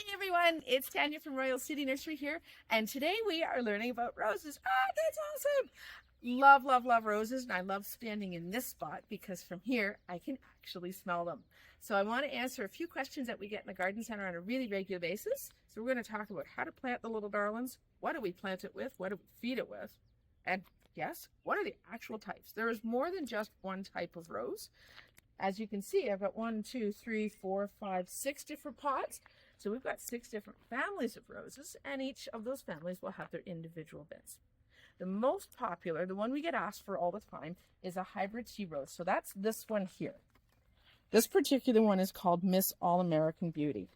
Hey everyone, it's Tanya from Royal City Nursery here, and today we are learning about roses. Ah, that's awesome! Love, love, love roses, and I love standing in this spot because from here I can actually smell them. So I want to answer a few questions that we get in the garden center on a really regular basis. So we're going to talk about how to plant the little darlings, what do we plant it with, what do we feed it with, and yes, what are the actual types? There is more than just one type of rose. As you can see, I've got 1, 2, 3, 4, 5, 6 different pots. So we've got 6 different families of roses, and each of those families will have their individual beds. The most popular, the one we get asked for all the time, is a hybrid tea rose. So that's this one here. This particular one is called Miss All-American Beauty.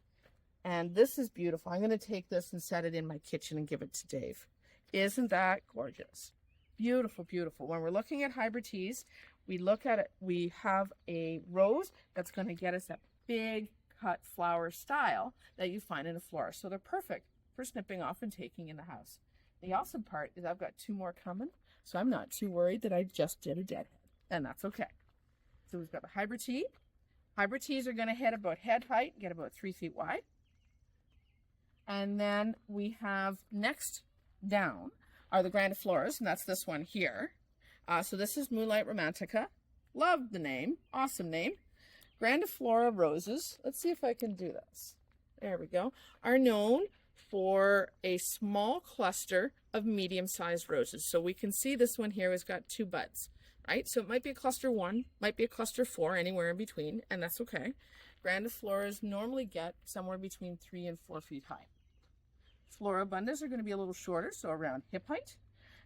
And this is beautiful. I'm going to take this and set it in my kitchen and give it to Dave. Isn't that gorgeous? Beautiful, beautiful. When we're looking at hybrid teas, we look at it, we have a rose that's going to get us that big cut flower style that you find in a florist. So they're perfect for snipping off and taking in the house. The awesome part is I've got 2 more coming, so I'm not too worried that I just did a deadhead, and that's okay. So we've got the hybrid tea. Hybrid teas are going to hit about head height, get about 3 feet wide. And then we have next down are the grandifloras, and that's this one here. So this is Moonlight Romantica. Love the name. Awesome name. Grandiflora roses, let's see if I can do this. There we go. Are known for a small cluster of medium-sized roses. So we can see this one here has got 2 buds, right? So it might be a cluster 1, might be a cluster 4, anywhere in between, and that's okay. Grandifloras normally get somewhere between 3 and 4 feet high. Floribundas are going to be a little shorter, so around hip height.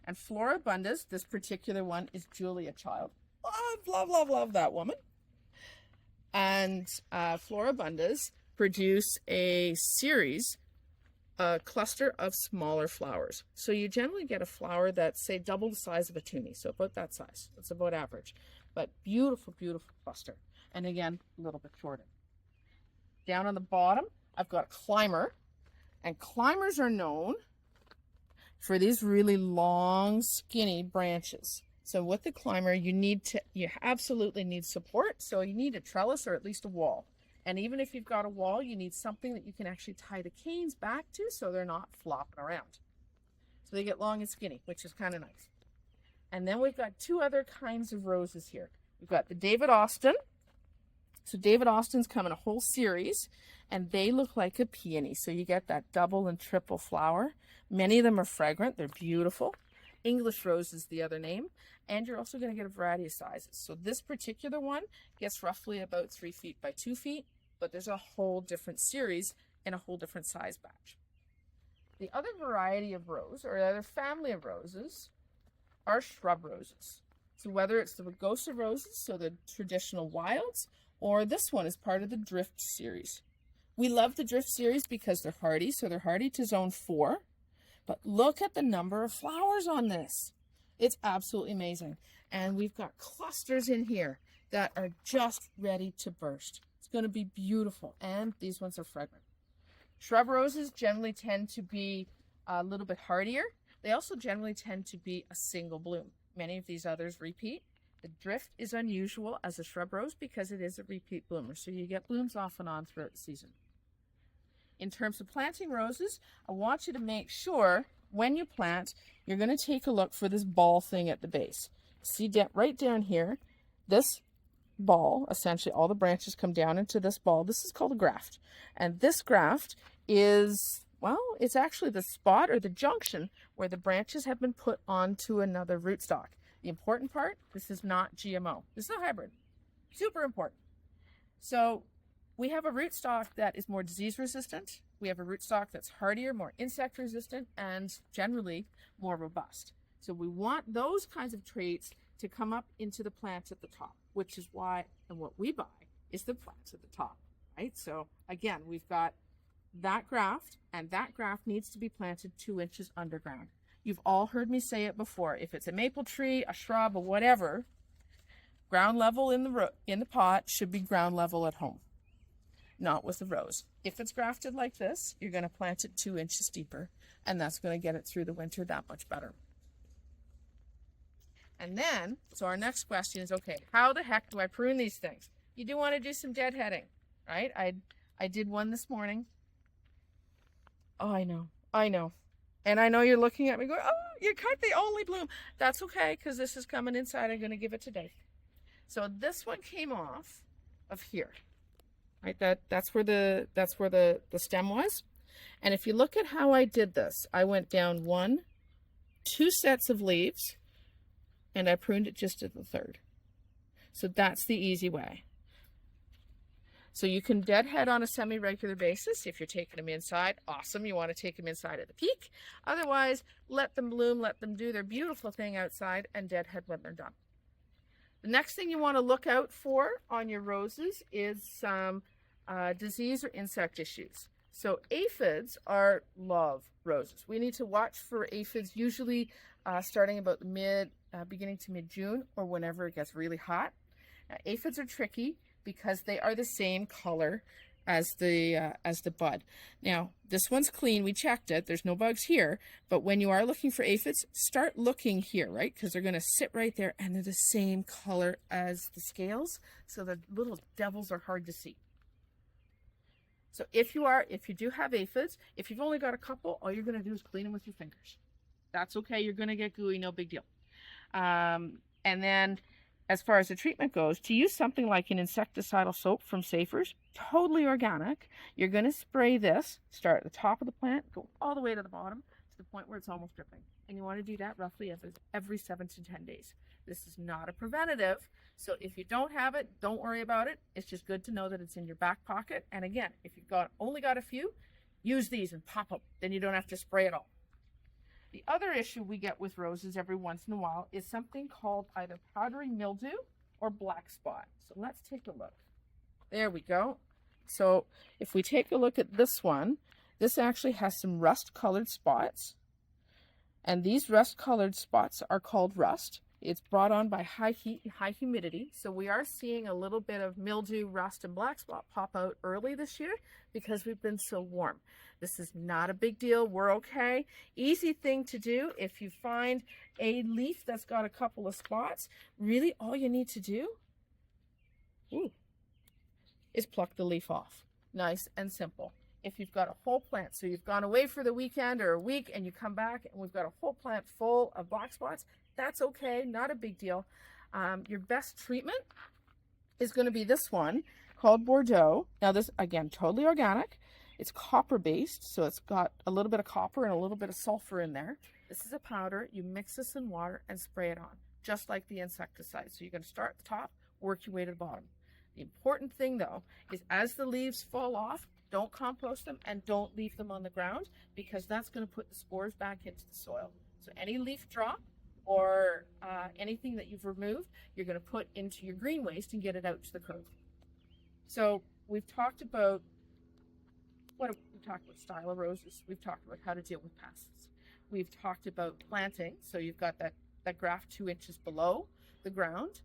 And Floribundas, this particular one is Julia Child. Love, love, love, love that woman. And Floribundas produce a cluster of smaller flowers. So you generally get a flower that's, say, double the size of a toonie, so about that size. That's about average. But beautiful, beautiful cluster. And again, a little bit shorter. Down on the bottom, I've got a climber. And climbers are known for these really long, skinny branches. So with the climber, you absolutely need support. So you need a trellis or at least a wall. And even if you've got a wall, you need something that you can actually tie the canes back to so they're not flopping around. So they get long and skinny, which is kind of nice. And then we've got 2 other kinds of roses here. We've got the David Austin. So David Austin's come in a whole series, and they look like a peony. So you get that double and triple flower. Many of them are fragrant. They're beautiful. English rose is the other name. And you're also going to get a variety of sizes. So this particular one gets roughly about 3 feet by 2 feet, but there's a whole different series in a whole different size batch. The other variety of rose, or the other family of roses, are shrub roses. So whether it's the Rugosa roses, so the traditional wilds, or this one is part of the Drift series. We love the Drift series because they're hardy, so they're hardy to zone 4. But look at the number of flowers on this. It's absolutely amazing. And we've got clusters in here that are just ready to burst. It's going to be beautiful. And these ones are fragrant. Shrub roses generally tend to be a little bit hardier. They also generally tend to be a single bloom. Many of these others repeat. The Drift is unusual as a shrub rose because it is a repeat bloomer. So you get blooms off and on throughout the season. In terms of planting roses, I want you to make sure when you plant, you're going to take a look for this ball thing at the base. See right down here, this ball, essentially all the branches come down into this ball. This is called a graft. And this graft is, well, it's actually the spot or the junction where the branches have been put onto another rootstock. The important part, this is not GMO. This is a hybrid. Super important. So we have a rootstock that is more disease resistant. We have a rootstock that's hardier, more insect resistant, and generally more robust. So we want those kinds of traits to come up into the plants at the top, which is why, and what we buy is the plants at the top, right? So again, we've got that graft, and that graft needs to be planted 2 inches underground. You've all heard me say it before. If it's a maple tree, a shrub, or whatever, ground level in the pot should be ground level at home. Not with the rose. If it's grafted like this, you're going to plant it 2 inches deeper, and that's going to get it through the winter that much better. And then, so our next question is, okay, how the heck do I prune these things? You do want to do some deadheading, right? I did one this morning. Oh, I know. I know. And I know you're looking at me going, oh, you cut the only bloom. That's okay, because this is coming inside. I'm going to give it to Dave. So this one came off of here, right? That's where the stem was. And if you look at how I did this, I went down 2 sets of leaves, and I pruned it just to the third. So that's the easy way. So you can deadhead on a semi-regular basis. If you're taking them inside, awesome. You want to take them inside at the peak. Otherwise, let them bloom, let them do their beautiful thing outside, and deadhead when they're done. The next thing you want to look out for on your roses is some disease or insect issues. So aphids love roses. We need to watch for aphids usually starting about beginning to mid-June, or whenever it gets really hot. Now, aphids are tricky because they are the same color as the bud. Now, this one's clean. We checked it. There's no bugs here. But when you are looking for aphids, start looking here, right? Because they're going to sit right there, and they're the same color as the scales. So the little devils are hard to see. So if you do have aphids, if you've only got a couple, all you're going to do is clean them with your fingers. That's okay. You're going to get gooey. No big deal. And then as far as the treatment goes, to use something like an insecticidal soap from Safer's, totally organic, you're going to spray this, start at the top of the plant, go all the way to the bottom to the point where it's almost dripping. And you want to do that roughly every 7 to 10 days. This is not a preventative, so if you don't have it, don't worry about it. It's just good to know that it's in your back pocket. And again, if you've only got a few, use these and pop them. Then you don't have to spray it all. The other issue we get with roses every once in a while is something called either powdery mildew or black spot. So let's take a look. There we go. So if we take a look at this one, this actually has some rust-colored spots. And these rust-colored spots are called rust. It's brought on by high heat and high humidity. So we are seeing a little bit of mildew, rust, and black spot pop out early this year because we've been so warm. This is not a big deal. We're okay. Easy thing to do if you find a leaf that's got a couple of spots. Really, all you need to do is pluck the leaf off. Nice and simple. If you've got a whole plant, so you've gone away for the weekend or a week and you come back and we've got a whole plant full of black spots, that's okay, not a big deal. Your best treatment is going to be this one called Bordeaux. Now this, again, totally organic. It's copper based, so it's got a little bit of copper and a little bit of sulfur in there. This is a powder. You mix this in water and spray it on, just like the insecticide. So you're going to start at the top, work your way to the bottom. The important thing, though, is as the leaves fall off, don't compost them and don't leave them on the ground, because that's going to put the spores back into the soil. So any leaf drop or anything that you've removed, you're going to put into your green waste and get it out to the curb. So we've talked about style of roses. We've talked about how to deal with pests. We've talked about planting. So you've got that graft 2 inches below the ground.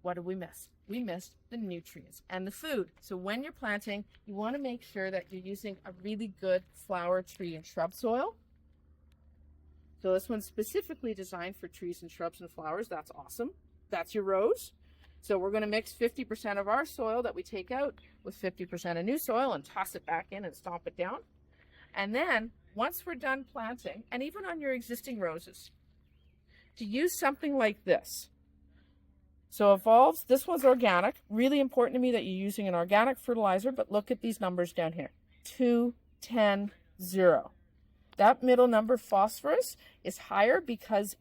What did we miss? We missed the nutrients and the food. So when you're planting, you want to make sure that you're using a really good flower, tree, and shrub soil. So this one's specifically designed for trees and shrubs and flowers. That's awesome. That's your rose. So we're going to mix 50% of our soil that we take out with 50% of new soil and toss it back in and stomp it down. And then once we're done planting, and even on your existing roses, to use something like this. So Evolves, this one's organic. Really important to me that you're using an organic fertilizer, but look at these numbers down here. 2, 10, 0. That middle number, phosphorus, is higher because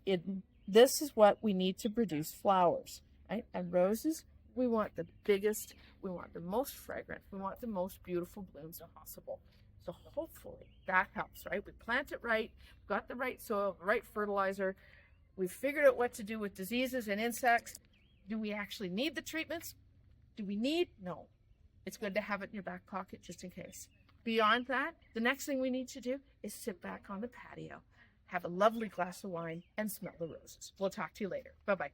this is what we need to produce flowers. Right? And roses, we want the biggest, we want the most fragrant, we want the most beautiful blooms possible. So hopefully that helps, right? We plant it right, we've got the right soil, the right fertilizer, we've figured out what to do with diseases and insects. Do we actually need the treatments? Do we need? No. It's good to have it in your back pocket just in case. Beyond that, the next thing we need to do is sit back on the patio, have a lovely glass of wine, and smell the roses. We'll talk to you later. Bye-bye.